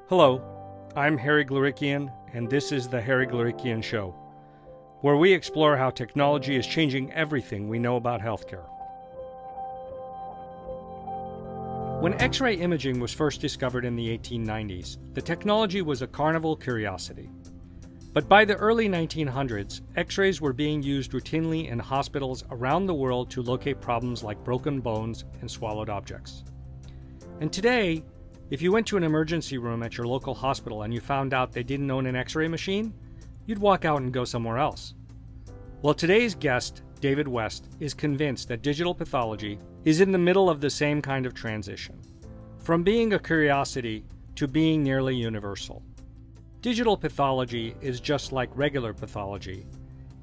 Hello, I'm Harry Glorikian, and this is the Harry Glorikian Show, where we explore how technology is changing everything we know about healthcare. When X-ray imaging was first discovered in the 1890s, the technology was a carnival curiosity. But by the early 1900s, X-rays were being used routinely in hospitals around the world to locate problems like broken bones and swallowed objects. And today, if you went to an emergency room at your local hospital and you found out they didn't own an X-ray machine, you'd walk out and go somewhere else. Well, today's guest, David West, is convinced that digital pathology is in the middle of the same kind of transition, from being a curiosity to being nearly universal. Digital pathology is just like regular pathology,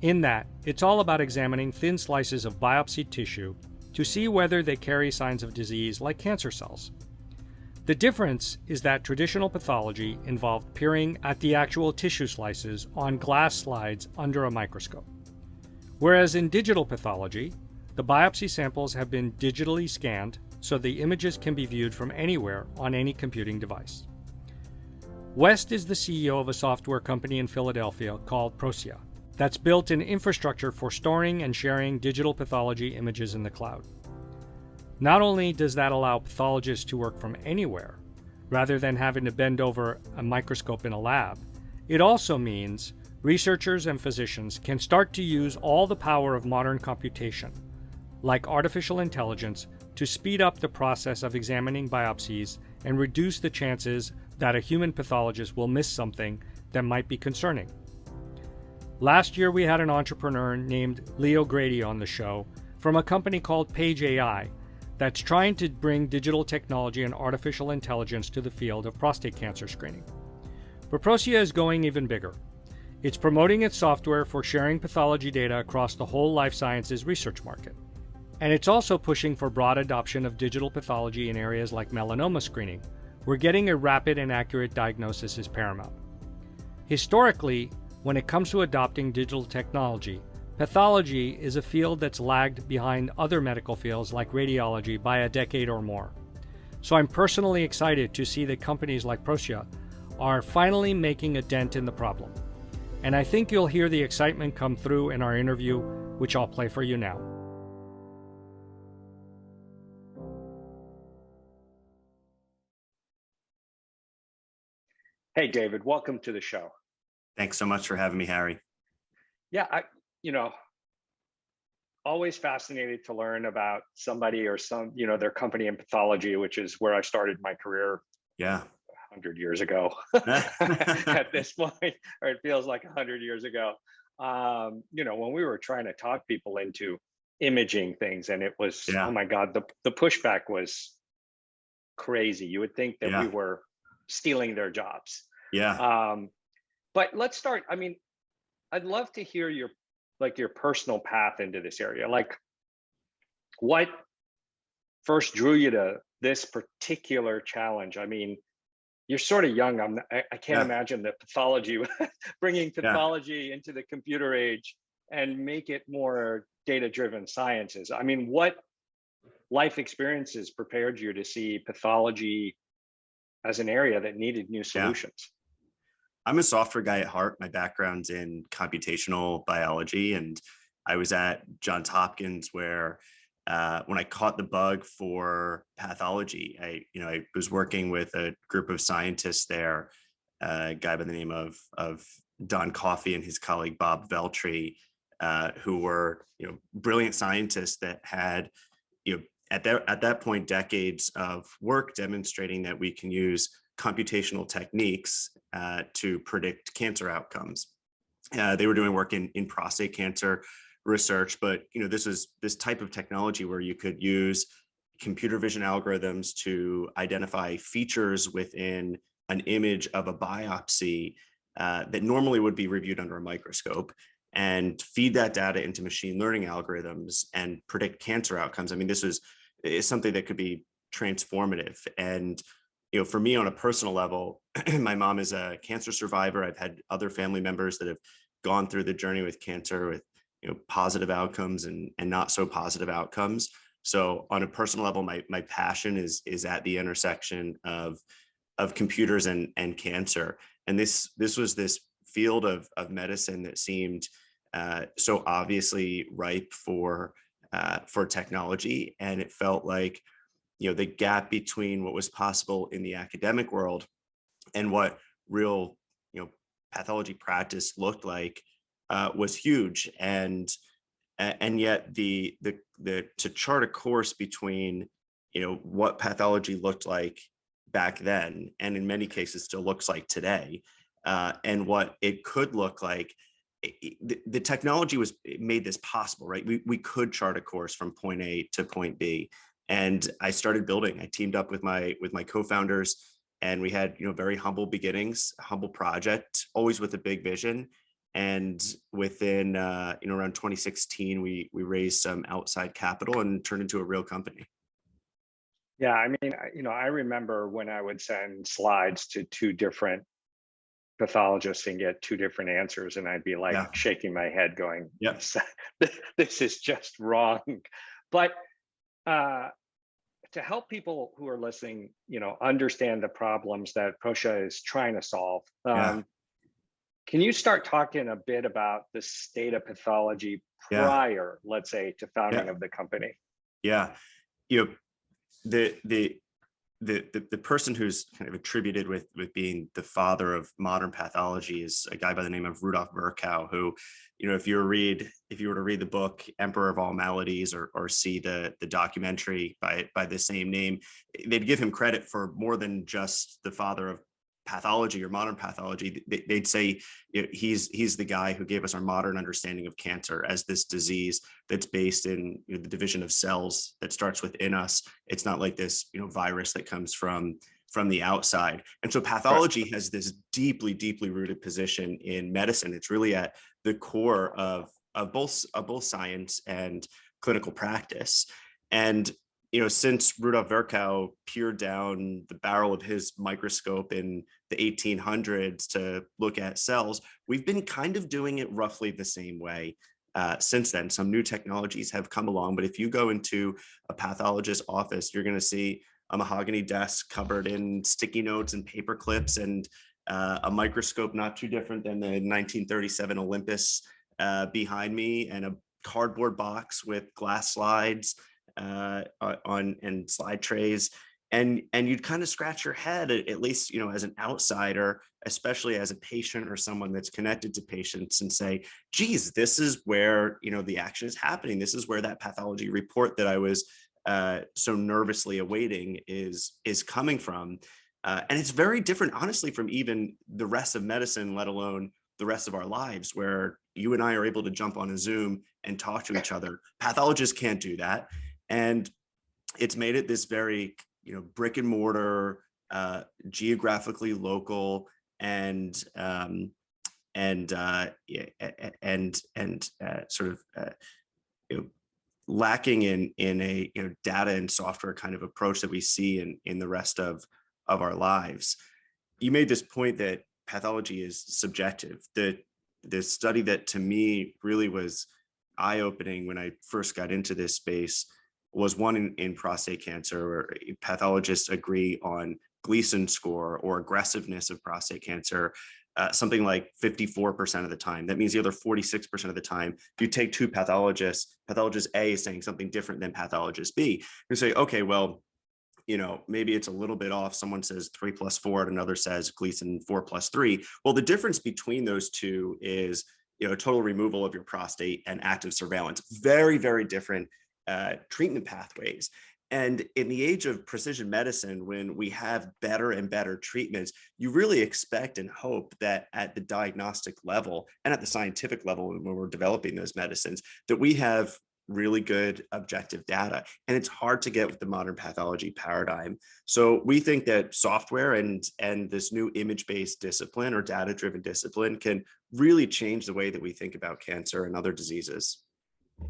in that it's all about examining thin slices of biopsy tissue to see whether they carry signs of disease like cancer cells. The difference is that traditional pathology involved peering at the actual tissue slices on glass slides under a microscope. Whereas in digital pathology, the biopsy samples have been digitally scanned so the images can be viewed from anywhere on any computing device. West is the CEO of a software company in Philadelphia called Proscia that's built an infrastructure for storing and sharing digital pathology images in the cloud. Not only does that allow pathologists to work from anywhere, rather than having to bend over a microscope in a lab, it also means researchers and physicians can start to use all the power of modern computation, like artificial intelligence, to speed up the process of examining biopsies and reduce the chances that a human pathologist will miss something that might be concerning. Last year, we had an entrepreneur named Leo Grady on the show from a company called Page AI that's trying to bring digital technology and artificial intelligence to the field of prostate cancer screening. But Proscia is going even bigger. It's promoting its software for sharing pathology data across the whole life sciences research market. And it's also pushing for broad adoption of digital pathology in areas like melanoma screening, where getting a rapid and accurate diagnosis is paramount. Historically, when it comes to adopting digital technology, pathology is a field that's lagged behind other medical fields like radiology by a decade or more. So I'm personally excited to see that companies like Proscia are finally making a dent in the problem. And I think you'll hear the excitement come through in our interview, which I'll play for you now. Hey, David, welcome to the show. Thanks so much for having me, Harry. Yeah, always fascinated to learn about somebody or their company in pathology, which is where I started my career. Yeah. 100 years ago at this point, or it feels like 100 years ago. When we were trying to talk people into imaging things, and it was, oh my God, the pushback was crazy. You would think that we were stealing their jobs. Yeah. But let's start. I mean, I'd love to hear your personal path into this area. Like, what first drew you to this particular challenge? I mean, you're sort of young. I can't imagine that pathology, bringing pathology into the computer age and make it more data-driven sciences. I mean, what life experiences prepared you to see pathology as an area that needed new solutions? I'm a software guy at heart. My background's in computational biology, and I was at Johns Hopkins where when I caught the bug for pathology, I was working with a group of scientists there, a guy by the name of Don Coffey and his colleague Bob Veltri, who were brilliant scientists that had at that point decades of work demonstrating that we can use computational techniques to predict cancer outcomes. They were doing work in prostate cancer research, but this type of technology where you could use computer vision algorithms to identify features within an image of a biopsy that normally would be reviewed under a microscope, and feed that data into machine learning algorithms and predict cancer outcomes. I mean, this is something that could be transformative. And for me on a personal level, my mom is a cancer survivor. I've had other family members that have gone through the journey with cancer with positive outcomes and not so positive outcomes. So on a personal level, my passion is at the intersection of computers and cancer. And this was this field of medicine that seemed so obviously ripe for technology, and it felt like, you know, the gap between what was possible in the academic world and what real, you know, pathology practice looked like was huge. And yet the to chart a course between, you know, what pathology looked like back then, and in many cases still looks like today, and what it could look like, the technology made this possible, right? We could chart a course from point A to point B. And I started building. I teamed up with my co-founders, and we had, you know, very humble beginnings, humble project, always with a big vision. And within you know, around 2016, we raised some outside capital and turned into a real company. Yeah, I mean, you know, I remember when I would send slides to two different pathologists and get two different answers, and I'd be like Yeah. shaking my head going, Yep. this is just wrong. But to help people who are listening, you know, understand the problems that Proscia is trying to solve, Yeah. can you start talking a bit about the state of pathology Yeah. prior, let's say, to founding Yeah. of the company? Yeah. You know, the person who's kind of attributed with being the father of modern pathology is a guy by the name of Rudolf Virchow, who, you know, if you were to read the book Emperor of All Maladies, or see the documentary by the same name, they'd give him credit for more than just the father of pathology or modern pathology. They'd say, you know, he's the guy who gave us our modern understanding of cancer as this disease that's based in, you know, the division of cells that starts within us. It's not like this, you know, virus that comes from the outside. And so pathology has this deeply rooted position in medicine. It's really at the core of both science and clinical practice. And, you know, since Rudolf Virchow peered down the barrel of his microscope in the 1800s to look at cells, we've been kind of doing it roughly the same way since then. Some new technologies have come along, but if you go into a pathologist's office, you're going to see a mahogany desk covered in sticky notes and paper clips, and a microscope not too different than the 1937 Olympus behind me, and a cardboard box with glass slides on and slide trays. And you'd kind of scratch your head, at least, you know, as an outsider, especially as a patient or someone that's connected to patients, and say, geez, this is where, you know, the action is happening. This is where that pathology report that I was so nervously awaiting is coming from. And it's very different, honestly, from even the rest of medicine, let alone the rest of our lives, where you and I are able to jump on a Zoom and talk to each other. Pathologists can't do that. And it's made it this very, you know, brick and mortar, geographically local, and sort of you know, lacking in a, you know, data and software kind of approach that we see in the rest of our lives. You made this point that pathology is subjective. The study that to me really was eye-opening when I first got into this space was one in prostate cancer, where pathologists agree on Gleason score or aggressiveness of prostate cancer, something like 54% of the time. That means the other 46% of the time, if you take two pathologists, pathologist A is saying something different than pathologist B. You say, okay, well, you know, maybe it's a little bit off. Someone says 3 + 4, and another says Gleason 4 + 3. Well, the difference between those two is, you know, total removal of your prostate and active surveillance. Very different treatment pathways. And in the age of precision medicine, when we have better and better treatments, you really expect and hope that at the diagnostic level and at the scientific level, when we're developing those medicines, that we have really good objective data. And it's hard to get with the modern pathology paradigm. So we think that software and this new image-based discipline or data-driven discipline can really change the way that we think about cancer and other diseases.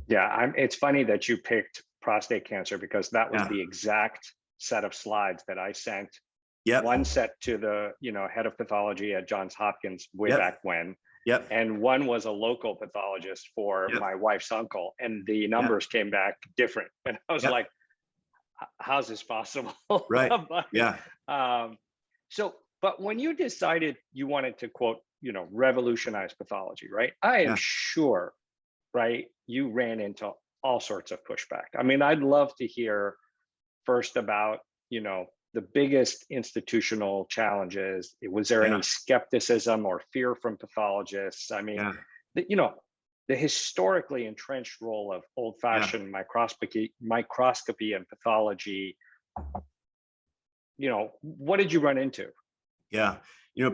Yeah, it's funny that you picked prostate cancer, because that was the exact set of slides that I sent. Yep. One set to the, you know, head of pathology at Johns Hopkins way back when. Yep. And one was a local pathologist for my wife's uncle, and the numbers came back different. And I was like, how's this possible? Right. But, yeah. So, but when you decided you wanted to quote, revolutionize pathology, right? I am Yeah, sure, right, you ran into all sorts of pushback. I mean, I'd love to hear first about, the biggest institutional challenges. Was there yeah, any skepticism or fear from pathologists? I mean, yeah, the, the historically entrenched role of yeah, old-fashioned microscopy and pathology. What did you run into? yeah.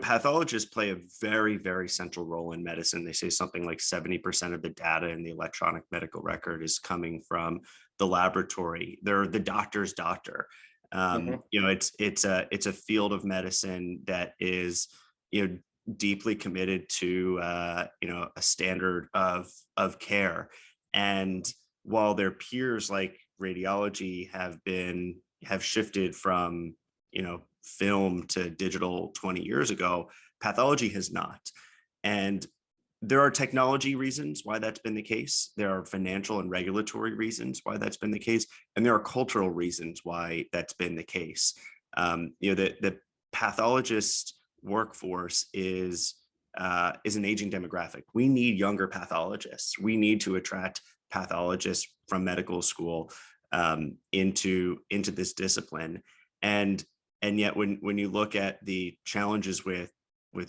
Pathologists play a very, very central role in medicine. They say something like 70% of the data in the electronic medical record is coming from the laboratory. They're the doctor's doctor. Hmm. It's a field of medicine that is, deeply committed to, a standard of care. And while their peers like radiology have shifted from, film to digital 20 years ago, pathology has not. And there are technology reasons why that's been the case. There are financial and regulatory reasons why that's been the case. And there are cultural reasons why that's been the case. The pathologist workforce is an aging demographic. We need younger pathologists. We need to attract pathologists from medical school into this discipline. And yet when you look at the challenges with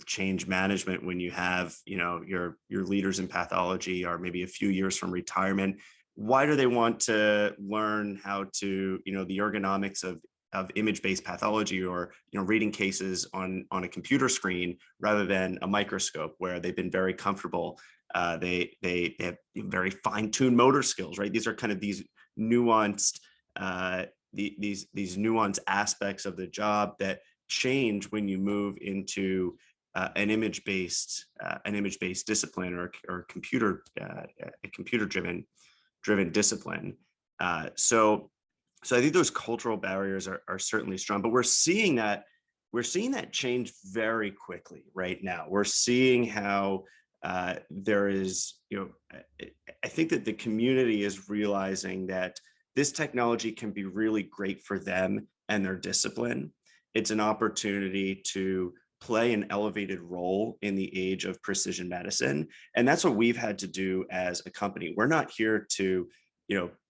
change management, when you have, your leaders in pathology are maybe a few years from retirement, why do they want to learn how to, the ergonomics of image-based pathology, or, reading cases on a computer screen rather than a microscope, where they've been very comfortable. They have very fine-tuned motor skills, right? These are kind of these nuanced these nuanced aspects of the job that change when you move into an image-based discipline, or a computer driven discipline. So I think those cultural barriers are certainly strong, but we're seeing that change very quickly right now. We're seeing how there is, I think that the community is realizing that this technology can be really great for them and their discipline. It's an opportunity to play an elevated role in the age of precision medicine. And that's what we've had to do as a company. We're not here to,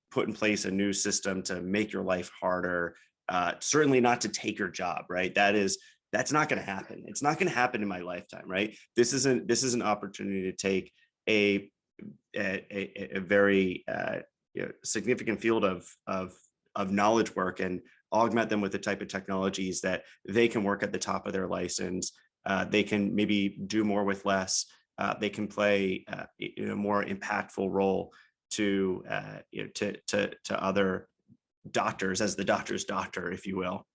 put in place a new system to make your life harder. Certainly not to take your job, right? That's not going to happen. It's not going to happen in my lifetime, right? This is an opportunity to take a very significant field of knowledge work and augment them with the type of technologies that they can work at the top of their license. They can maybe do more with less. They can play a more impactful role to other doctors, as the doctor's doctor, if you will.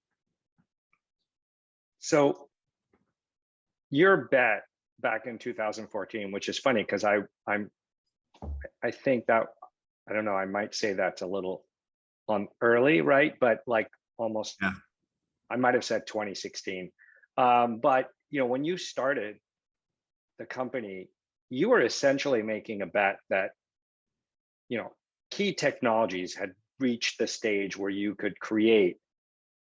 So your bet back in 2014, which is funny because I think that, I don't know, I might say that's a little early, right? But like almost, Yeah. I might have said 2016. But when you started the company, you were essentially making a bet that key technologies had reached the stage where you could create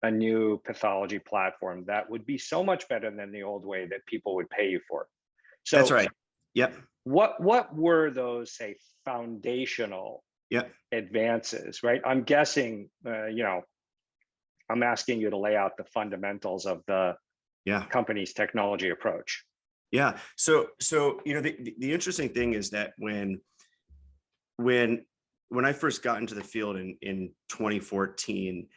a new pathology platform that would be so much better than the old way that people would pay you for. That's So right. Yep. what were those, say, foundational Yep. advances, right? I'm guessing, I'm asking you to lay out the fundamentals of the Yeah. company's technology approach. Yeah. So the interesting thing is that when I first got into the field in 2014,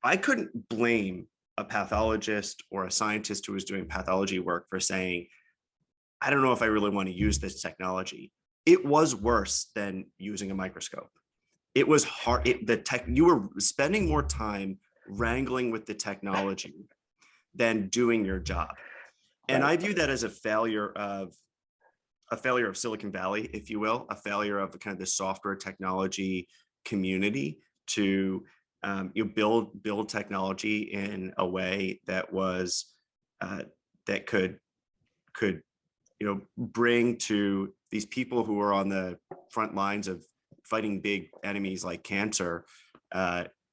I couldn't blame a pathologist or a scientist who was doing pathology work for saying, I don't know if I really want to use this technology. It was worse than using a microscope. It was hard. You were spending more time wrangling with the technology than doing your job. And Right. I view that as a failure of Silicon Valley, if you will, a failure of kind of the software technology community to build technology in a way that was that could bring to these people who are on the front lines of fighting big enemies like cancer,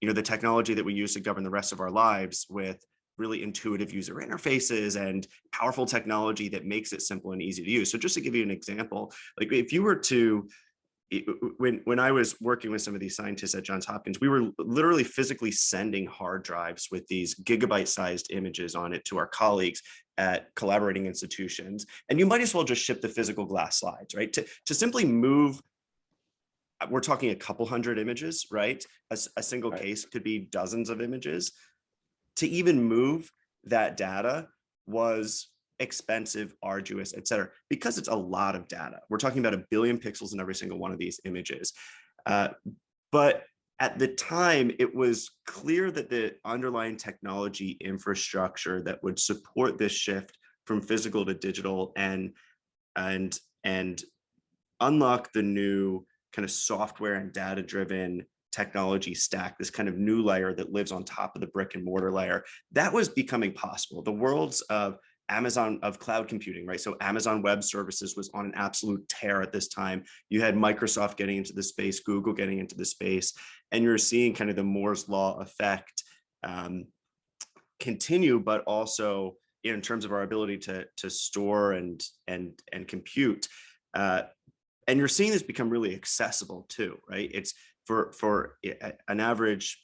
the technology that we use to govern the rest of our lives with really intuitive user interfaces and powerful technology that makes it simple and easy to use. So just to give you an example, like if you were to, when I was working with some of these scientists at Johns Hopkins, we were literally physically sending hard drives with these gigabyte-sized images on it to our colleagues at collaborating institutions. And you might as well just ship the physical glass slides, right? To simply move, we're talking a couple hundred images, right? A single case could be dozens of images. To even move that data was expensive, arduous, et cetera, because it's a lot of data. We're talking about 1 billion pixels in every single one of these images. But at the time, it was clear that the underlying technology infrastructure that would support this shift from physical to digital and unlock the new kind of software and data-driven technology stack, this kind of new layer that lives on top of the brick and mortar layer, that was becoming possible. The worlds of Amazon, of cloud computing, right? So Amazon Web Services was on an absolute tear at this time. You had Microsoft getting into the space, Google getting into the space, and you're seeing kind of the Moore's Law effect continue, but also in terms of our ability to store and compute. And you're seeing this become really accessible too, right? It's for an average,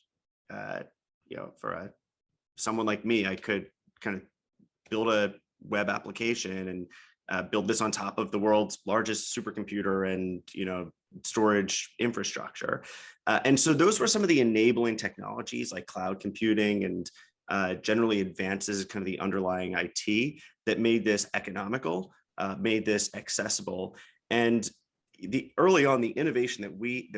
someone like me, I could kind of build a web application and build this on top of the world's largest supercomputer and storage infrastructure. And so those were some of the enabling technologies like cloud computing and generally advances kind of the underlying IT that made this economical, made this accessible. And early on, the innovation that we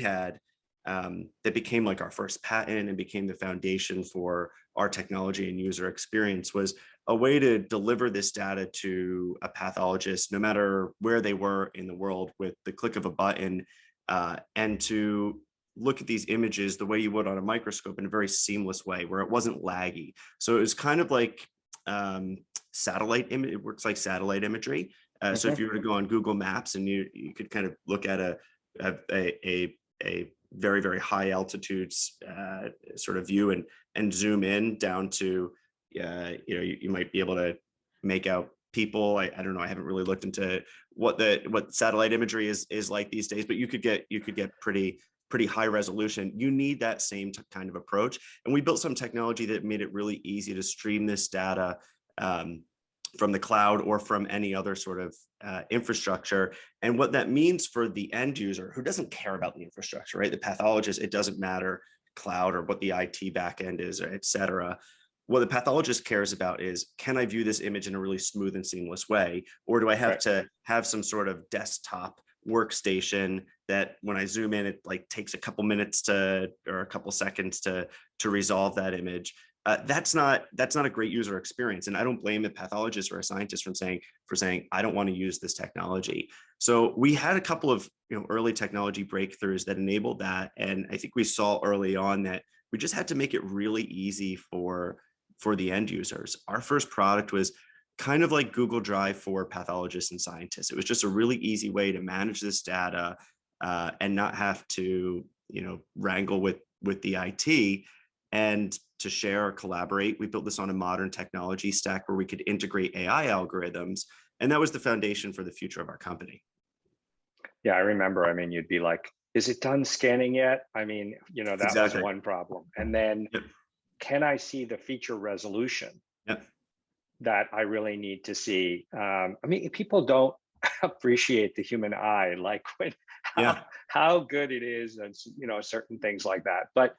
had that became like our first patent and became the foundation for our technology and user experience was a way to deliver this data to a pathologist, no matter where they were in the world, with the click of a button, and to look at these images the way you would on a microscope in a very seamless way, where it wasn't laggy. So it was kind of like satellite image. It works like satellite imagery. So if you were to go on Google Maps and you could kind of look at a very, very high altitudes sort of view and zoom in down to, you might be able to make out people. I don't know. I haven't really looked into what satellite imagery is like these days, but you could get pretty high resolution. You need that same kind of approach. And we built some technology that made it really easy to stream this data from the cloud or from any other sort of infrastructure. And what that means for the end user who doesn't care about the infrastructure, right? The pathologist, it doesn't matter cloud or what the IT backend is, et cetera. What the pathologist cares about is, can I view this image in a really smooth and seamless way? Or do I have to have some sort of desktop workstation that when I zoom in, it like takes a couple minutes or a couple seconds to resolve that image? That's not a great user experience, and I don't blame the pathologist or a scientist for saying I don't want to use this technology. So we had a couple of early technology breakthroughs that enabled that, and I think we saw early on that we just had to make it really easy for the end users. Our first product was kind of like Google Drive for pathologists and scientists. It was just a really easy way to manage this data and not have to wrangle with the IT. And to share or collaborate, we built this on a modern technology stack where we could integrate AI algorithms. And that was the foundation for the future of our company. Yeah, I remember. I mean, you'd be like, is it done scanning yet? I mean, that Exactly. was one problem. And then, can I see the feature resolution that I really need to see? I mean, people don't appreciate the human eye, like how good it is, and certain things like that. But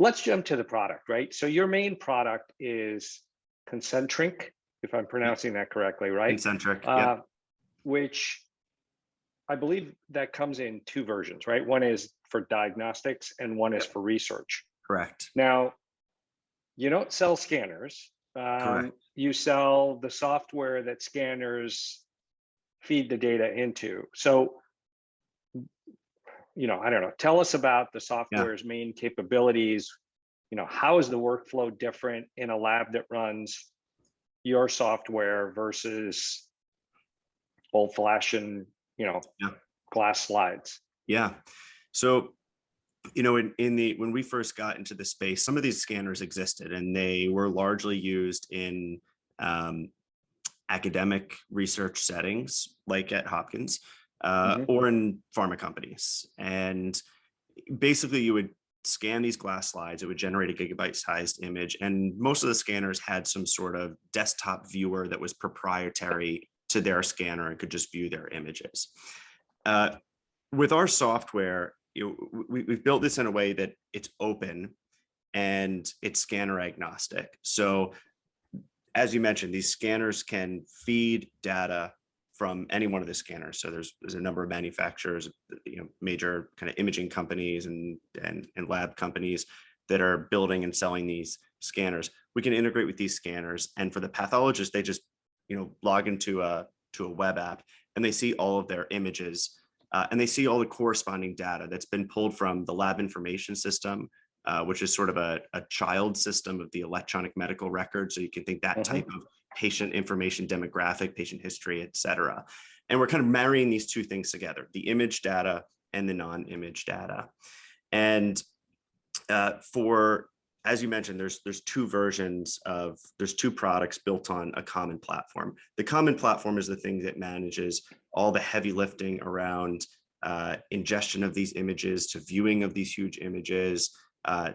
let's jump to the product, right? So your main product is Concentric, if I'm pronouncing that correctly, right? Concentric, which I believe that comes in two versions, right? One is for diagnostics and one is for research. Correct. Now, you don't sell scanners. You sell the software that scanners feed the data into. So, I don't know, tell us about the software's main capabilities. How is the workflow different in a lab that runs your software versus old-fashioned, glass slides? Yeah. So When we first got into the space, some of these scanners existed, and they were largely used in academic research settings, like at Hopkins, or in pharma companies. And basically, you would scan these glass slides, it would generate a gigabyte-sized image, and most of the scanners had some sort of desktop viewer that was proprietary to their scanner and could just view their images. With our software, we've built this in a way that it's open and it's scanner agnostic. So as you mentioned, these scanners can feed data from any one of the scanners. So there's a number of manufacturers, major kind of imaging companies and lab companies that are building and selling these scanners. We can integrate with these scanners, and for the pathologist, they just log into a web app and they see all of their images. And they see all the corresponding data that's been pulled from the lab information system, which is sort of a child system of the electronic medical record. So you can think that type of patient information, demographic, patient history, et cetera. And we're kind of marrying these two things together, the image data and the non-image data. And as you mentioned, there's two products built on a common platform. The common platform is the thing that manages all the heavy lifting around ingestion of these images, to viewing of these huge images,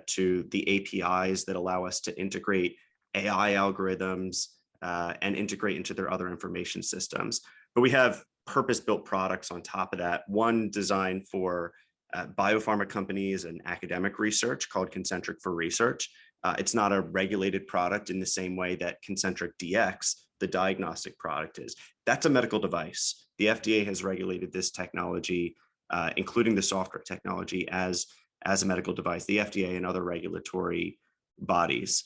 to the APIs that allow us to integrate AI algorithms and integrate into their other information systems. But we have purpose-built products on top of that, one designed for biopharma companies and academic research called Concentric for Research. It's not a regulated product in the same way that Concentric DX, the diagnostic product, is. That's a medical device. The FDA has regulated this technology, including the software technology, as a medical device, the FDA and other regulatory bodies.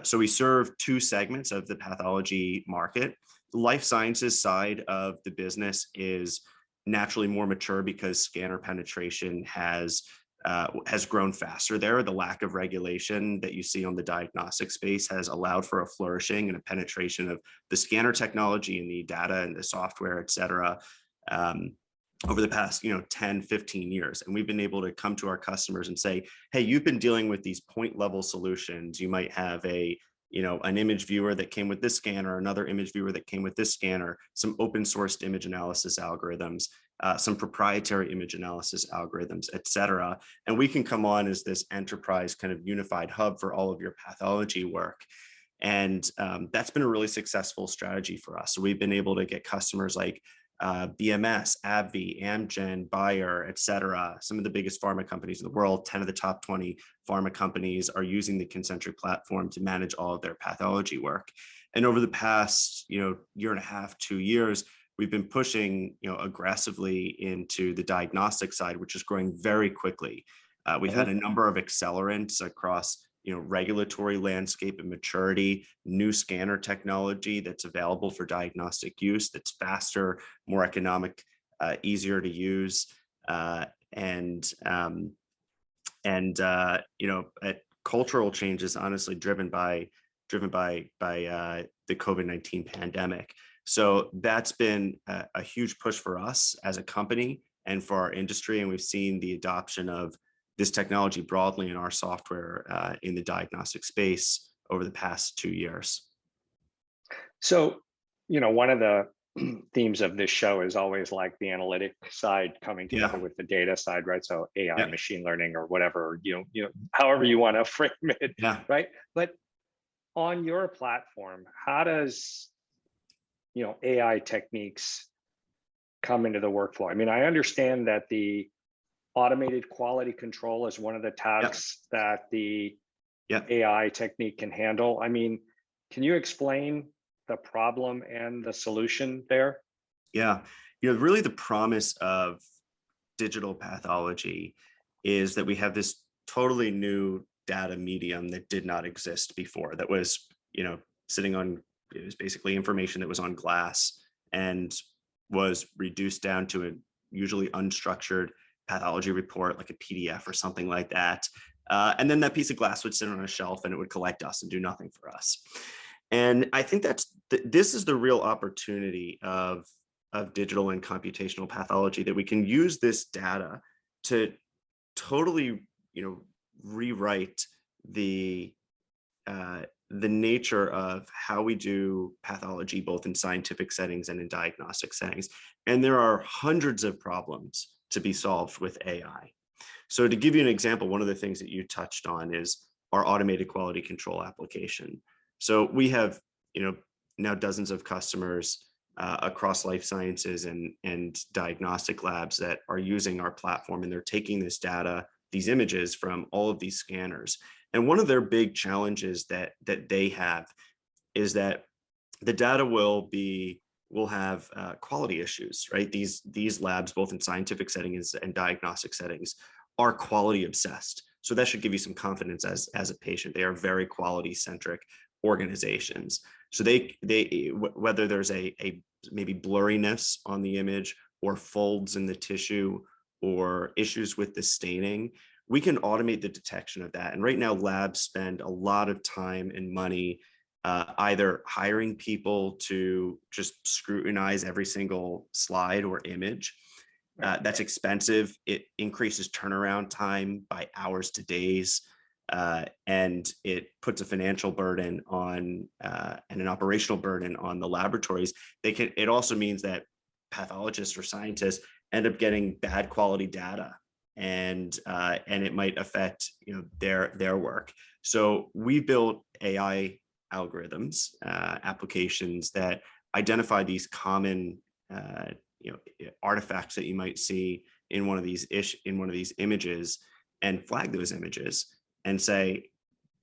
So we serve two segments of the pathology market. The life sciences side of the business is naturally more mature because scanner penetration has grown faster there. The lack of regulation that you see on the diagnostic space has allowed for a flourishing and a penetration of the scanner technology and the data and the software, et cetera, over the past 10, 15 years. And we've been able to come to our customers and say, hey, you've been dealing with these point level solutions. You might have an image viewer that came with this scanner, another image viewer that came with this scanner, some open sourced image analysis algorithms, some proprietary image analysis algorithms, et cetera. And we can come on as this enterprise kind of unified hub for all of your pathology work. And that's been a really successful strategy for us. So we've been able to get customers like BMS, AbbVie, Amgen, Bayer, et cetera. Some of the biggest pharma companies in the world, 10 of the top 20 pharma companies are using the Concentric platform to manage all of their pathology work. And over the past, year and a half, 2 years, we've been pushing, aggressively into the diagnostic side, which is growing very quickly. We've had a number of accelerants across regulatory landscape and maturity, new scanner technology that's available for diagnostic use, that's faster, more economic, easier to use, and cultural changes, honestly, driven by the COVID-19 pandemic. So that's been a huge push for us as a company and for our industry, and we've seen the adoption of this technology broadly in our software in the diagnostic space over the past 2 years. So, one of the themes of this show is always like the analytic side coming together with the data side, right? So AI, machine learning, or whatever, however you want to frame it, right? But on your platform, how does, AI techniques come into the workflow? I mean, I understand that the automated quality control is one of the tasks that the AI technique can handle. I mean, can you explain the problem and the solution there? Yeah, really the promise of digital pathology is that we have this totally new data medium that did not exist before, that was, it was basically information that was on glass and was reduced down to a usually unstructured pathology report, like a PDF or something like that. And then that piece of glass would sit on a shelf and it would collect dust and do nothing for us. And I think this is the real opportunity of digital and computational pathology, that we can use this data to totally rewrite the nature of how we do pathology, both in scientific settings and in diagnostic settings. And there are hundreds of problems to be solved with AI. So to give you an example, one of the things that you touched on is our automated quality control application. So we have, now dozens of customers across life sciences and diagnostic labs that are using our platform, and they're taking this data, these images from all of these scanners. And one of their big challenges that they have is that the data will have quality issues, right? These labs, both in scientific settings and diagnostic settings, are quality obsessed. So that should give you some confidence as a patient. They are very quality centric organizations. So they whether there's a maybe blurriness on the image or folds in the tissue or issues with the staining, we can automate the detection of that. And right now, labs spend a lot of time and money either hiring people to just scrutinize every single slide or image. That's expensive. It increases turnaround time by hours to days. And it puts a financial burden on and an operational burden on the laboratories. It also means that pathologists or scientists end up getting bad quality data, and it might affect their work. So we built AI algorithms, applications that identify these common artifacts that you might see in one of these images, and flag those images and say,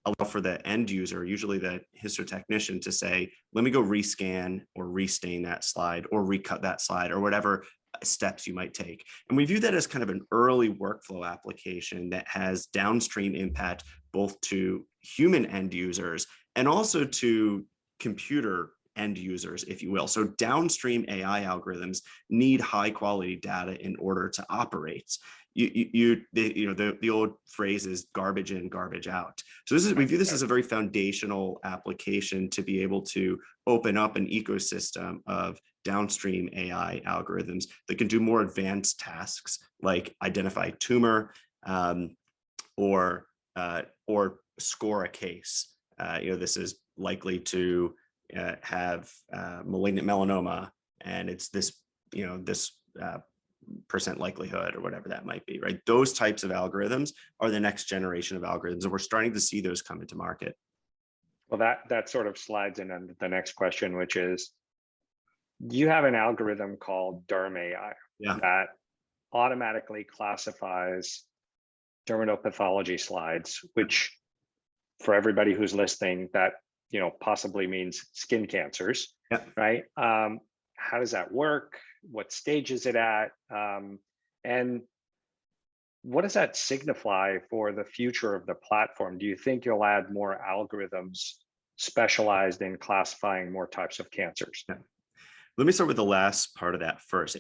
allow for the end user, usually the histotechnician, to say, let me go rescan or restain that slide or recut that slide or whatever steps you might take. And we view that as kind of an early workflow application that has downstream impact both to human end users and also to computer end users, if you will. So downstream AI algorithms need high quality data in order to operate. The old phrase is garbage in, garbage out. So we view this as a very foundational application to be able to open up an ecosystem of downstream AI algorithms that can do more advanced tasks like identify tumor or score a case. This is likely to have malignant melanoma, and it's this percent likelihood or whatever that might be, right? Those types of algorithms are the next generation of algorithms, and we're starting to see those come into market. Well, that sort of slides in on the next question, which is, you have an algorithm called Derm AI that automatically classifies dermatopathology slides, which for everybody who's listening, that possibly means skin cancers, right? How does that work? What stage is it at? And what does that signify for the future of the platform? Do you think you'll add more algorithms specialized in classifying more types of cancers? Let me start with the last part of that first.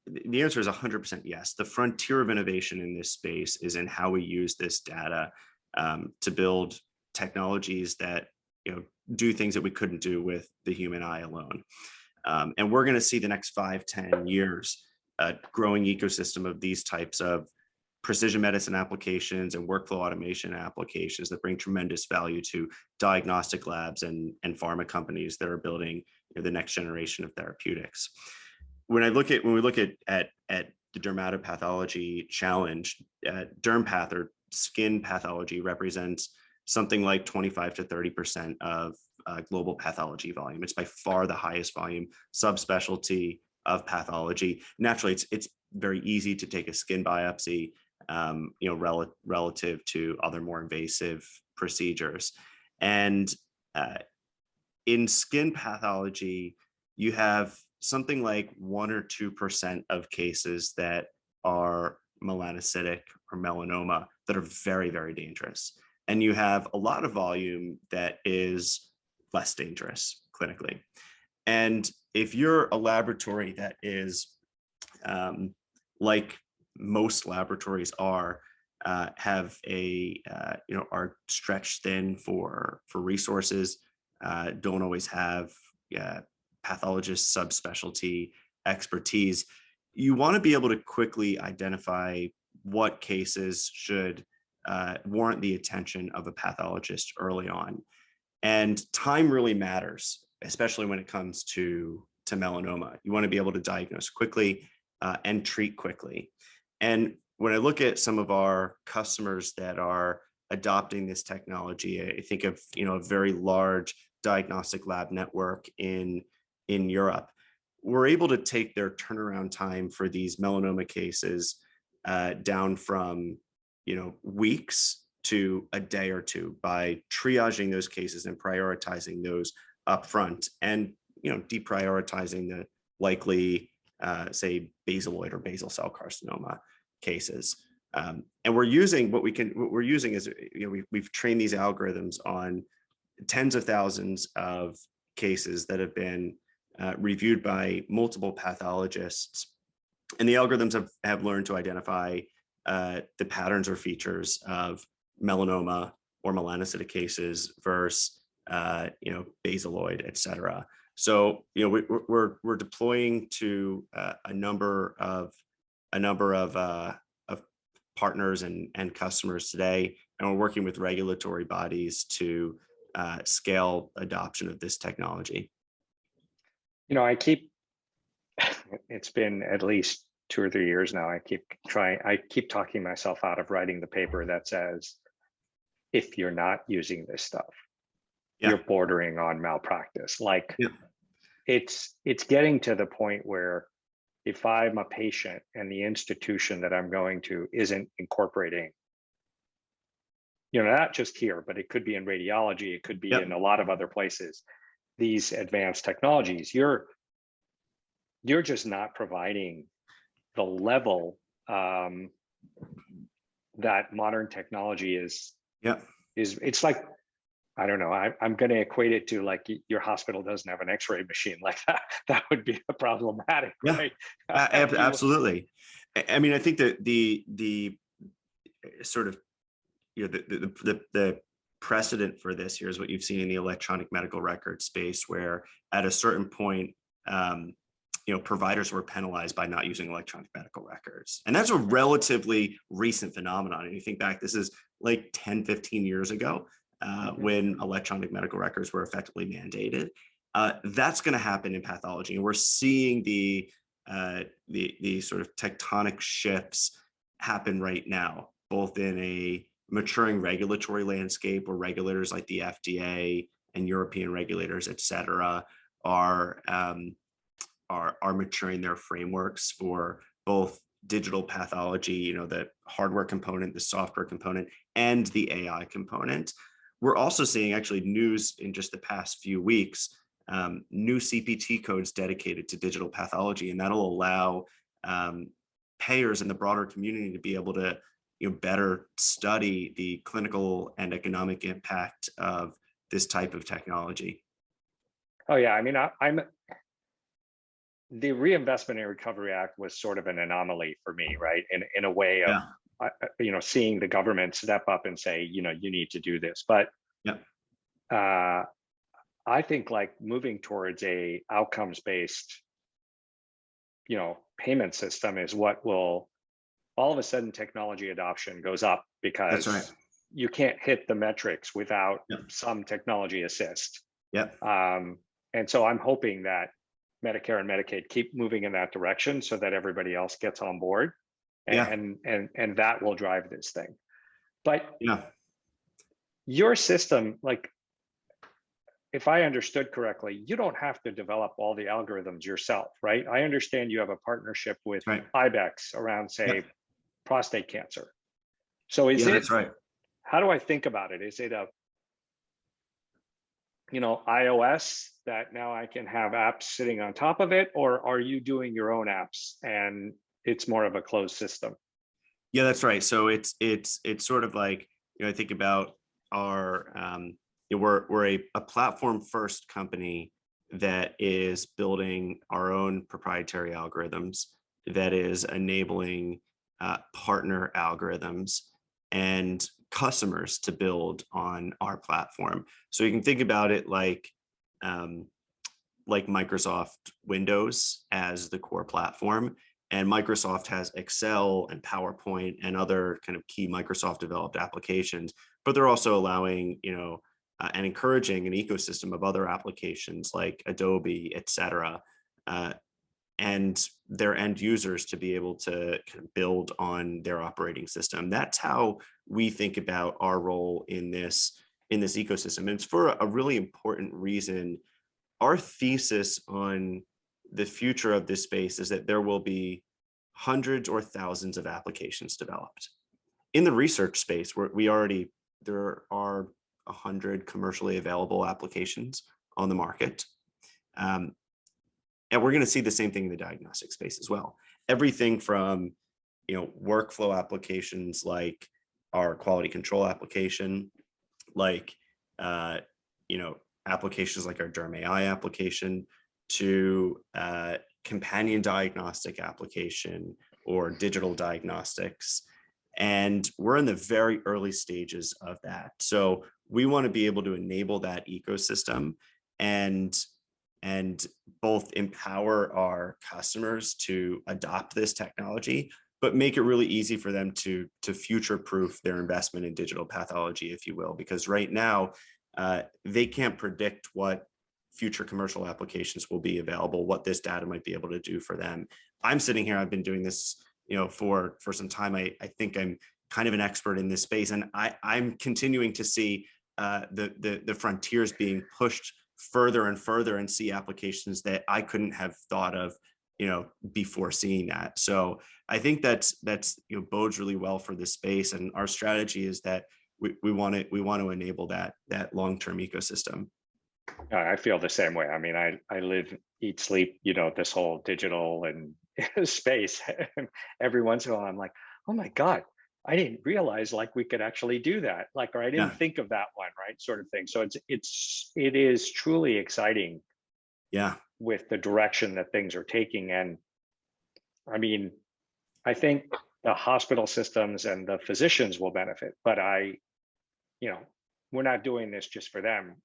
The answer is 100% yes. The frontier of innovation in this space is in how we use this data to build technologies that do things that we couldn't do with the human eye alone. And we're going to see the next 5-10 years a growing ecosystem of these types of precision medicine applications and workflow automation applications that bring tremendous value to diagnostic labs and pharma companies that are building the next generation of therapeutics. When we look at the dermatopathology challenge, dermpath or skin pathology represents something like 25 to 30% of global pathology volume. It's by far the highest volume subspecialty of pathology. Naturally, it's very easy to take a skin biopsy, relative to other more invasive procedures. And in skin pathology, you have something like 1 or 2% of cases that are melanocytic or melanoma that are very, very dangerous. And you have a lot of volume that is less dangerous clinically. And if you're a laboratory that is, like most laboratories are, are stretched thin for resources, don't always have pathologist subspecialty expertise, you want to be able to quickly identify what cases should warrant the attention of a pathologist early on. And time really matters, especially when it comes to melanoma. You want to be able to diagnose quickly and treat quickly. And when I look at some of our customers that are adopting this technology, I think of a very large diagnostic lab network in Europe. We're able to take their turnaround time for these melanoma cases down from weeks to a day or two by triaging those cases and prioritizing those upfront, and deprioritizing the likely say basaloid or basal cell carcinoma cases. And we're using we've trained these algorithms on tens of thousands of cases that have been reviewed by multiple pathologists, and the algorithms have learned to identify the patterns or features of melanoma or melanocytic cases versus basaloid, et cetera. So we're deploying to a number of partners and customers today, and we're working with regulatory bodies to scale adoption of this technology. It's been at least 2 or 3 years now. I keep talking myself out of writing the paper that says, if you're not using this stuff, you're bordering on malpractice. It's getting to the point where if I'm a patient and the institution that I'm going to isn't incorporating, not just here, but it could be in radiology, it could be in a lot of other places, these advanced technologies, you're just not providing the level that modern technology is. It's like, I don't know, I'm going to equate it to like your hospital doesn't have an x-ray machine like that. That would be problematic, right? Absolutely. I mean, I think that the sort of, the precedent for this here is what you've seen in the electronic medical record space, where at a certain point, providers were penalized by not using electronic medical records. And that's a relatively recent phenomenon. And you think back, this is like 10, 15 years ago, when electronic medical records were effectively mandated. That's going to happen in pathology. And we're seeing the sort of tectonic shifts happen right now, both in a maturing regulatory landscape where regulators like the FDA and European regulators, et cetera, are maturing their frameworks for both digital pathology, the hardware component, the software component, and the AI component. We're also seeing actually news in just the past few weeks, new CPT codes dedicated to digital pathology, and that'll allow payers in the broader community to be able to better study the clinical and economic impact of this type of technology. Oh yeah, I mean, the Reinvestment and Recovery Act was sort of an anomaly for me, right? In a way of, seeing the government step up and say, you need to do this. But I think like moving towards a outcomes-based, payment system is what will, all of a sudden technology adoption goes up, because you can't hit the metrics without some technology assist. And so I'm hoping that Medicare and Medicaid keep moving in that direction so that everybody else gets on board, and that will drive this thing. But your system, like, if I understood correctly, you don't have to develop all the algorithms yourself, right? I understand you have a partnership with IBEX around, say, prostate cancer. So is it, that's right. How do I think about it? Is it a, iOS that now I can have apps sitting on top of it, or are you doing your own apps and it's more of a closed system? Yeah, that's right. So it's sort of like, I think about our, we're a platform first company that is building our own proprietary algorithms, that is enabling partner algorithms and customers to build on our platform. So you can think about it like Microsoft Windows as the core platform, and Microsoft has Excel and PowerPoint and other kind of key Microsoft developed applications, but they're also allowing, and encouraging an ecosystem of other applications like Adobe, et cetera, and their end users to be able to kind of build on their operating system. That's how we think about our role in this ecosystem. And it's for a really important reason. Our thesis on the future of this space is that there will be hundreds or thousands of applications developed. In the research space, there are 100 commercially available applications on the market. And we're going to see the same thing in the diagnostic space as well. Everything from, workflow applications like our quality control application, like, applications like our Derm AI application, to companion diagnostic application or digital diagnostics. And we're in the very early stages of that. So we want to be able to enable that ecosystem and both empower our customers to adopt this technology, but make it really easy for them to future-proof their investment in digital pathology, if you will, because right now they can't predict what future commercial applications will be available, what this data might be able to do for them. I'm sitting here, I've been doing this, for some time. I think I'm kind of an expert in this space, and I'm continuing to see the frontiers being pushed further and further, and see applications that I couldn't have thought of, before seeing that. So I think that's bodes really well for this space, and our strategy is that we want to enable that long-term ecosystem. I feel the same way. I mean, I live, eat, sleep, this whole digital and space. Every once in a while, I'm like, oh my God, I didn't realize like we could actually do that. Like, or I didn't think of that one, right? Sort of thing. So it is truly exciting. Yeah. With the direction that things are taking. And I mean, I think the hospital systems and the physicians will benefit, but we're not doing this just for them.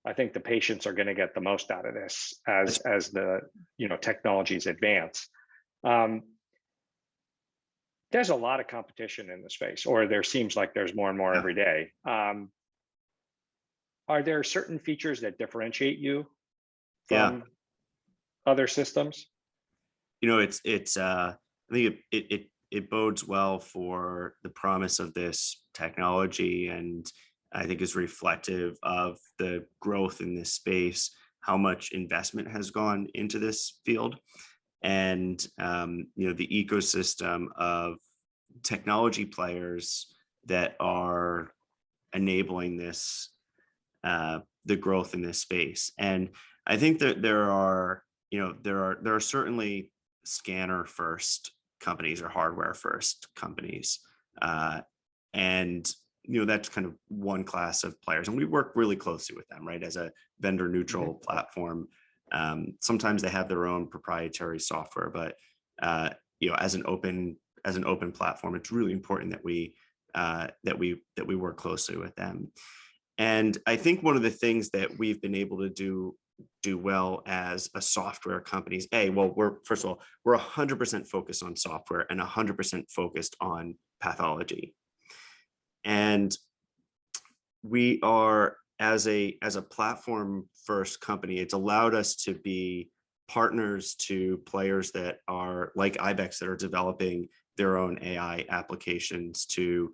I think the patients are going to get the most out of this as the technologies advance. There's a lot of competition in the space, or there seems like there's more and more every day. Are there certain features that differentiate you from other systems? I think it bodes well for the promise of this technology, and I think is reflective of the growth in this space, how much investment has gone into this field, and the ecosystem of technology players that are enabling this, the growth in this space. And I think that there are certainly scanner first companies or hardware first companies, and that's kind of one class of players, and we work really closely with them, right, as a vendor neutral platform. Sometimes they have their own proprietary software, but as an open platform, it's really important that we work closely with them. And I think one of the things that we've been able to do well as a software company is, first of all, we're 100% focused on software and 100% focused on pathology. And we are, as a platform first company, it's allowed us to be partners to players that are like Ibex, that are developing their own AI applications, to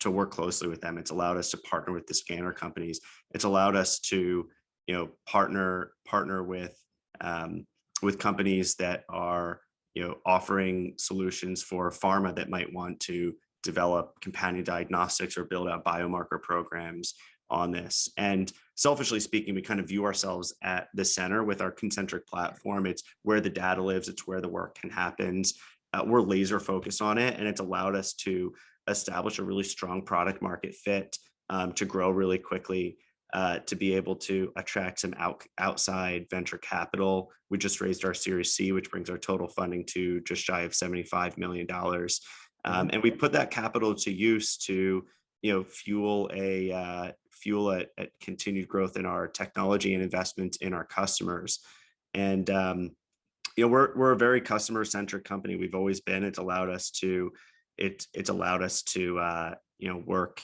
work closely with them. It's allowed us to partner with the scanner companies. It's allowed us to partner with companies that are offering solutions for pharma that might want to develop companion diagnostics or build out biomarker programs on this. And selfishly speaking, we kind of view ourselves at the center with our concentric platform. It's where the data lives. It's where the work can happen. We're laser focused on it, and it's allowed us to establish a really strong product market fit, to grow really quickly, to be able to attract some outside venture capital. We just raised our Series C, which brings our total funding to just shy of $75 million. And we put that capital to use to fuel a continued growth in our technology and investments in our customers. And we're a very customer centric company. We've always been. It's allowed us to work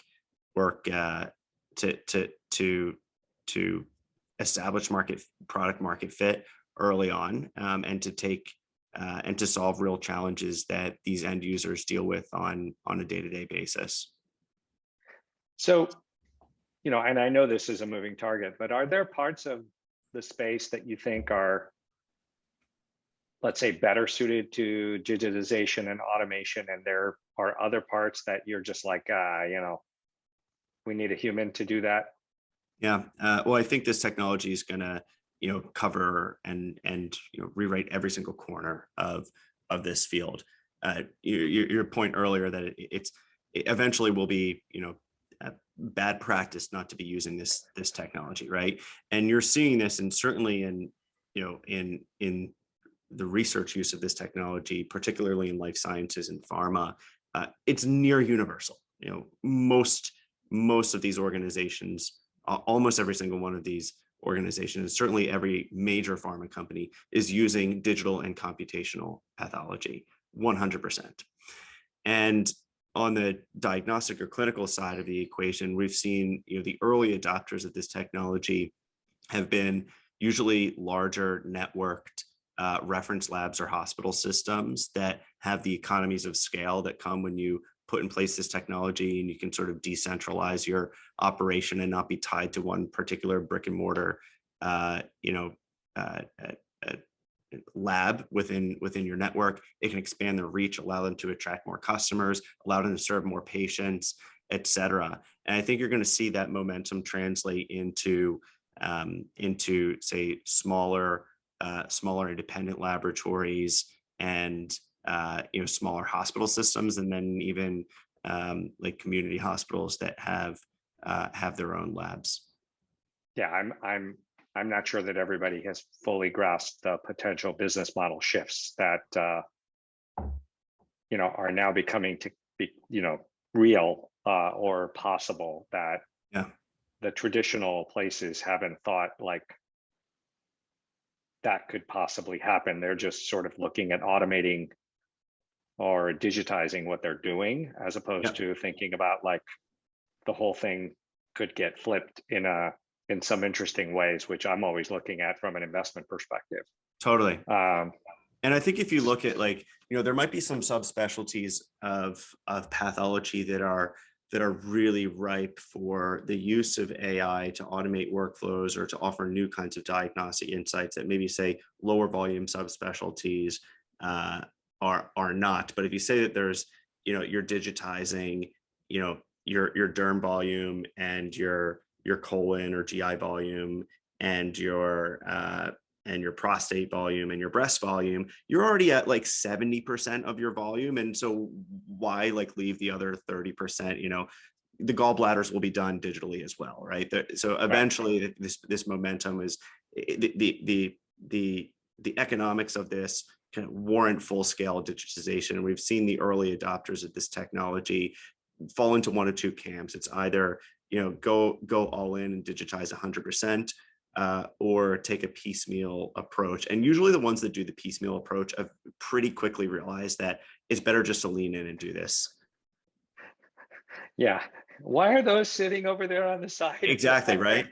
to establish product market fit early on, and to solve real challenges that these end users deal with on a day-to-day basis. So, and I know this is a moving target, but are there parts of the space that you think are, let's say, better suited to digitization and automation, and there are other parts that you're just like, we need a human to do that? Yeah. Well, I think this technology is going to, cover and rewrite every single corner of this field. Your point earlier that it eventually will be, a bad practice not to be using this technology, right? And you're seeing this, and certainly in the research use of this technology, particularly in life sciences and pharma, it's near universal. Most of these organizations, almost every single one of these organizations, certainly every major pharma company, is using digital and computational pathology, 100%. And on the diagnostic or clinical side of the equation, we've seen, the early adopters of this technology have been usually larger networked reference labs or hospital systems that have the economies of scale that come when you put in place this technology, and you can sort of decentralize your operation and not be tied to one particular brick and mortar, lab within your network. It can expand their reach, allow them to attract more customers, allow them to serve more patients, et cetera. And I think you're going to see that momentum translate into say smaller independent laboratories and smaller hospital systems, and then even like community hospitals that have their own labs. Yeah, I'm not sure that everybody has fully grasped the potential business model shifts that are now becoming to be real or possible, that the traditional places haven't thought like that could possibly happen. They're just sort of looking at automating or digitizing what they're doing, as opposed to thinking about like the whole thing could get flipped in some interesting ways, which I'm always looking at from an investment perspective. Totally. And I think if you look at there might be some subspecialties of pathology that are really ripe for the use of AI to automate workflows or to offer new kinds of diagnostic insights that maybe say lower volume subspecialties are not. But if you say that there's, you're digitizing, your derm volume and your colon or GI volume and your prostate volume and your breast volume, you're already at like 70% of your volume. And so why leave the other 30%? The gallbladders will be done digitally as well, right? So eventually this momentum is the economics of this kind of warrant full-scale digitization. And we've seen the early adopters of this technology fall into one of two camps. It's either go all in and digitize 100%, or take a piecemeal approach. And usually the ones that do the piecemeal approach have pretty quickly realized that it's better just to lean in and do this. Yeah. Why are those sitting over there on the side? Exactly, right?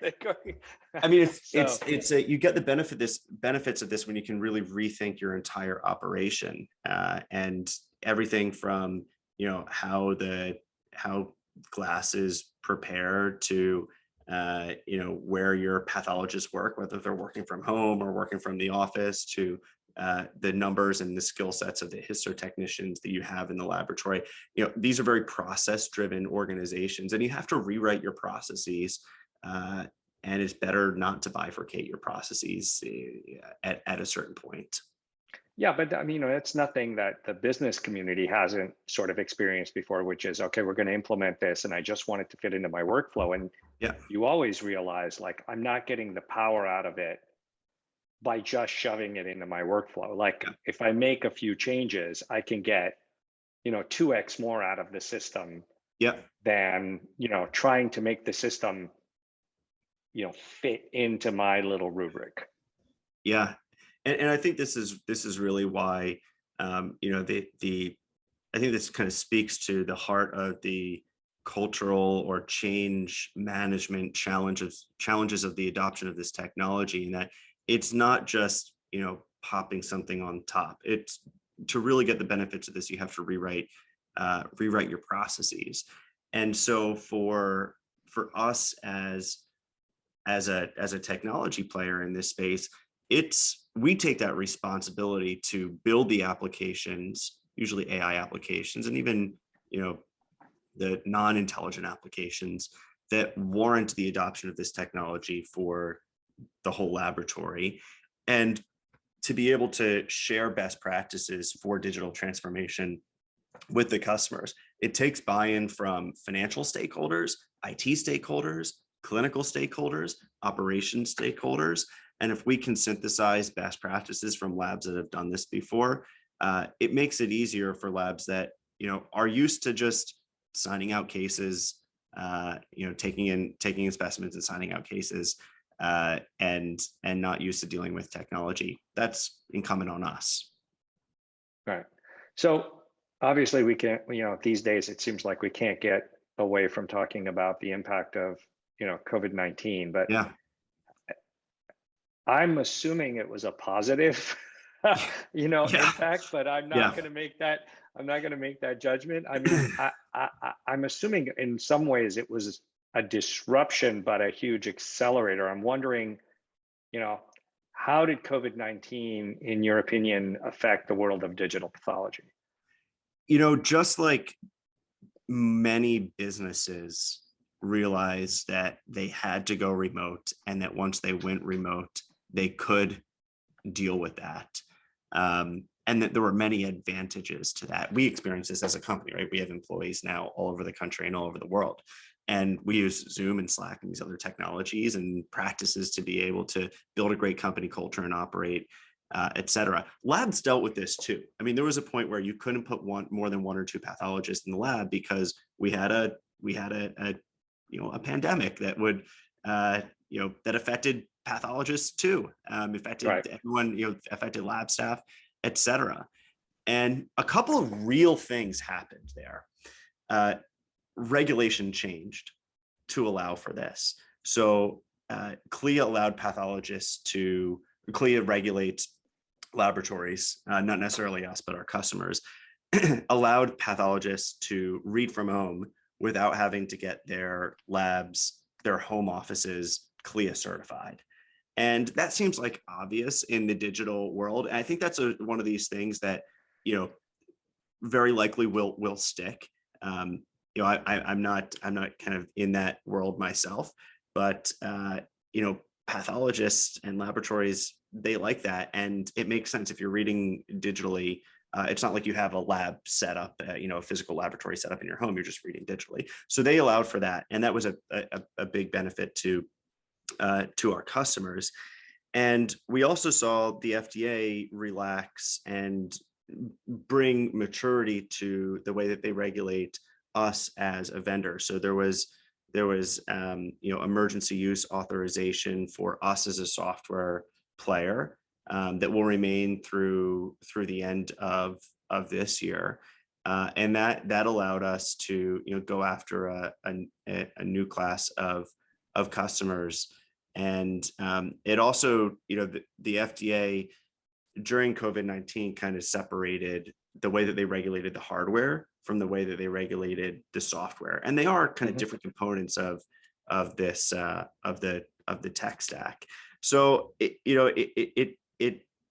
I mean, it's you get the benefits of this when you can really rethink your entire operation, and everything from how glass is prepared to where your pathologists work, whether they're working from home or working from the office, to the numbers and the skill sets of the histotechnicians that you have in the laboratory. These are very process-driven organizations, and you have to rewrite your processes. And it's better not to bifurcate your processes at a certain point. Yeah, but I mean, it's nothing that the business community hasn't sort of experienced before, which is, okay, we're going to implement this, and I just want it to fit into my workflow. And you always realize, like, I'm not getting the power out of it by just shoving it into my workflow. Like, if I make a few changes, I can get 2x more out of the system than trying to make the system fit into my little rubric. Yeah. And I think this is really why, I think this kind of speaks to the heart of the cultural or change management challenges of the adoption of this technology, and that it's not just, popping something on top. It's to really get the benefits of this, you have to rewrite your processes. And so for us as a technology player in this space, we take that responsibility to build the applications, usually AI applications, and even the non-intelligent applications that warrant the adoption of this technology for the whole laboratory, and to be able to share best practices for digital transformation with the customers. It takes buy-in from financial stakeholders, IT stakeholders, clinical stakeholders, operations stakeholders. And if we can synthesize best practices from labs that have done this before, it makes it easier for labs that are used to just signing out cases, taking in specimens and signing out cases, and not used to dealing with technology. That's incumbent on us. Right. So obviously we can't, these days it seems like we can't get away from talking about the impact of, COVID-19, but yeah, I'm assuming it was a positive, impact, but I'm not going to make that. I'm not going to make that judgment. I mean, I'm assuming in some ways it was a disruption, but a huge accelerator. I'm wondering, how did COVID-19, in your opinion, affect the world of digital pathology? Just like many businesses realized that they had to go remote, and that once they went remote, they could deal with that. And that there were many advantages to that. We experience this as a company, right? We have employees now all over the country and all over the world. And we use Zoom and Slack and these other technologies and practices to be able to build a great company culture and operate, et cetera. Labs dealt with this too. I mean, there was a point where you couldn't put more than one or two pathologists in the lab because we had a pandemic that would, that affected pathologists too, affected everyone, affected lab staff, et cetera. And a couple of real things happened there. Regulation changed to allow for this. So CLIA regulates laboratories, not necessarily us, but our customers, allowed pathologists to read from home without having to get their labs, their home offices CLIA certified. And that seems like obvious in the digital world. And I think that's one of these things that, very likely will stick. I'm not kind of in that world myself, but, pathologists and laboratories, they like that. And it makes sense if you're reading digitally. It's not like you have a lab set up, a physical laboratory set up in your home. You're just reading digitally. So they allowed for that. And that was a big benefit to our customers. And we also saw the FDA relax and bring maturity to the way that they regulate us as a vendor. So there was emergency use authorization for us as a software player, that will remain through the end of this year, and that allowed us to go after a new class of customers. And it also, the FDA during COVID-19 kind of separated the way that they regulated the hardware from the way that they regulated the software, and they are kind of different components of this of the tech stack. So it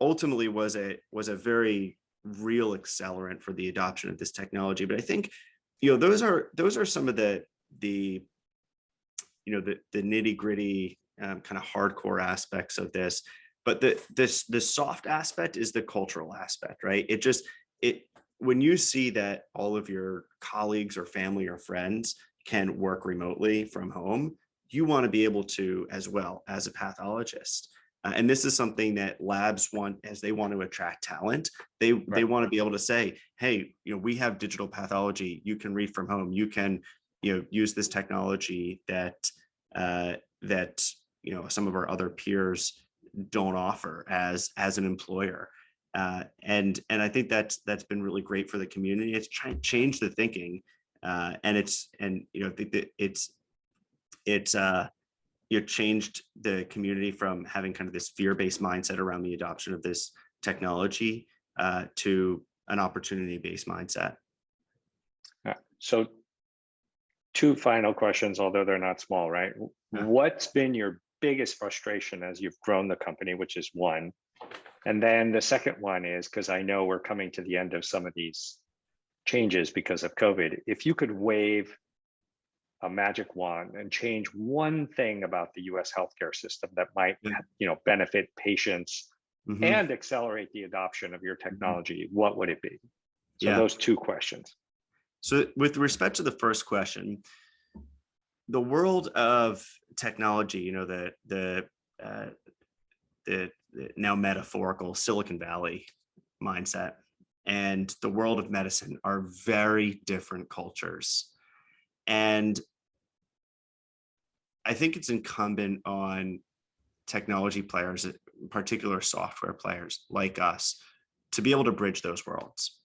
ultimately was a very real accelerant for the adoption of this technology. But I think those are some of the nitty gritty kind of hardcore aspects of this. But the soft aspect is the cultural aspect, right? When you see that all of your colleagues or family or friends can work remotely from home, you want to be able to as well as a pathologist. And this is something that labs want, as they want to attract talent. They want to be able to say, hey, we have digital pathology. You can read from home. You can, use this technology that some of our other peers don't offer as an employer. And I think that's been really great for the community. It's trying to change the thinking, and I think that it's changed the community from having kind of this fear-based mindset around the adoption of this technology to an opportunity-based mindset. So 2 final questions, although they're not small, right? Yeah. What's been your biggest frustration as you've grown the company, which is one? And then the second one is, because I know we're coming to the end of some of these changes because of COVID, if you could wave a magic wand and change one thing about the US healthcare system that might, benefit patients and accelerate the adoption of your technology, what would it be? So those 2 questions. So with respect to the first question, the world of technology, the now metaphorical Silicon Valley mindset and the world of medicine are very different cultures. And I think it's incumbent on technology players, in particular software players like us, to be able to bridge those worlds.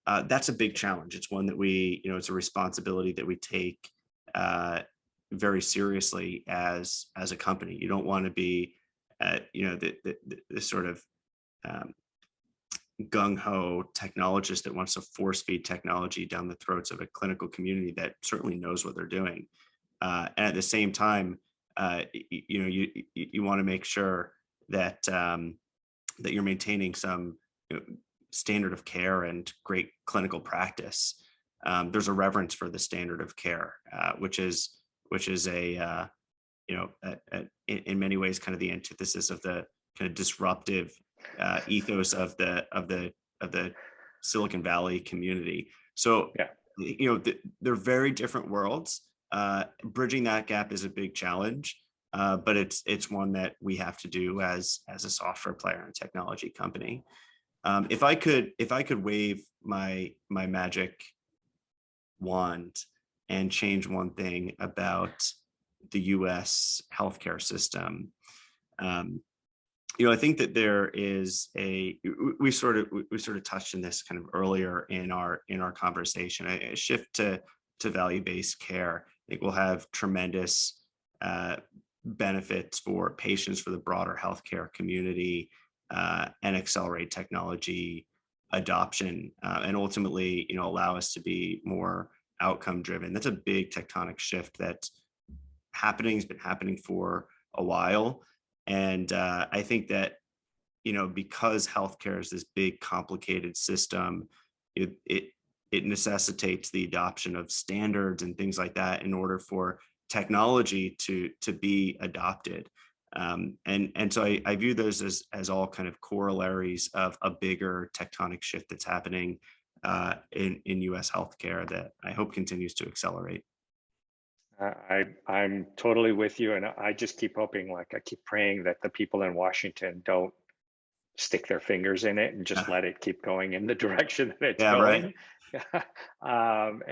That's a big challenge. It's one that it's a responsibility that we take very seriously as a company. You don't want to be, the sort of gung-ho technologist that wants to force feed technology down the throats of a clinical community that certainly knows what they're doing. And at the same time, you want to make sure that that you're maintaining some standard of care and great clinical practice. There's a reverence for the standard of care, which is a in many ways kind of the antithesis of the kind of disruptive ethos of the Silicon Valley community. So they're very different worlds. Bridging that gap is a big challenge, but it's one that we have to do as a software player and technology company. If I could wave my magic wand and change one thing about the U.S. healthcare system, I think that there is we sort of touched on this kind of earlier in our conversation, a shift to value-based care. I think we'll have tremendous benefits for patients, for the broader healthcare community, and accelerate technology adoption, and ultimately, allow us to be more outcome driven. That's a big tectonic shift that's has been happening for a while. And I think that, because healthcare is this big, complicated system, it necessitates the adoption of standards and things like that in order for technology to be adopted. And so I view those as all kind of corollaries of a bigger tectonic shift that's happening in US healthcare that I hope continues to accelerate. I'm totally with you, and I just keep hoping, I keep praying that the people in Washington don't stick their fingers in it and just let it keep going in the direction that it's going. Right.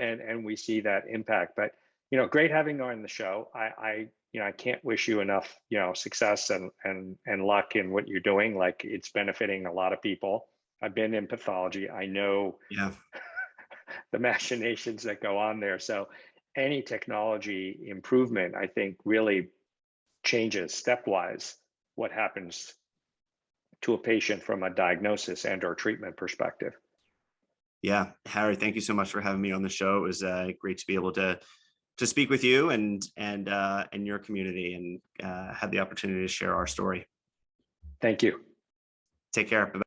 And we see that impact. But great having you on the show. I can't wish you enough success and luck in what you're doing. It's benefiting a lot of people. I've been in pathology. I know the machinations that go on there. So any technology improvement, I think, really changes stepwise what happens to a patient from a diagnosis and or treatment perspective. Yeah, Harry, thank you so much for having me on the show. It was great to be able to speak with you and your community and have the opportunity to share our story. Thank you. Take care. Bye-bye.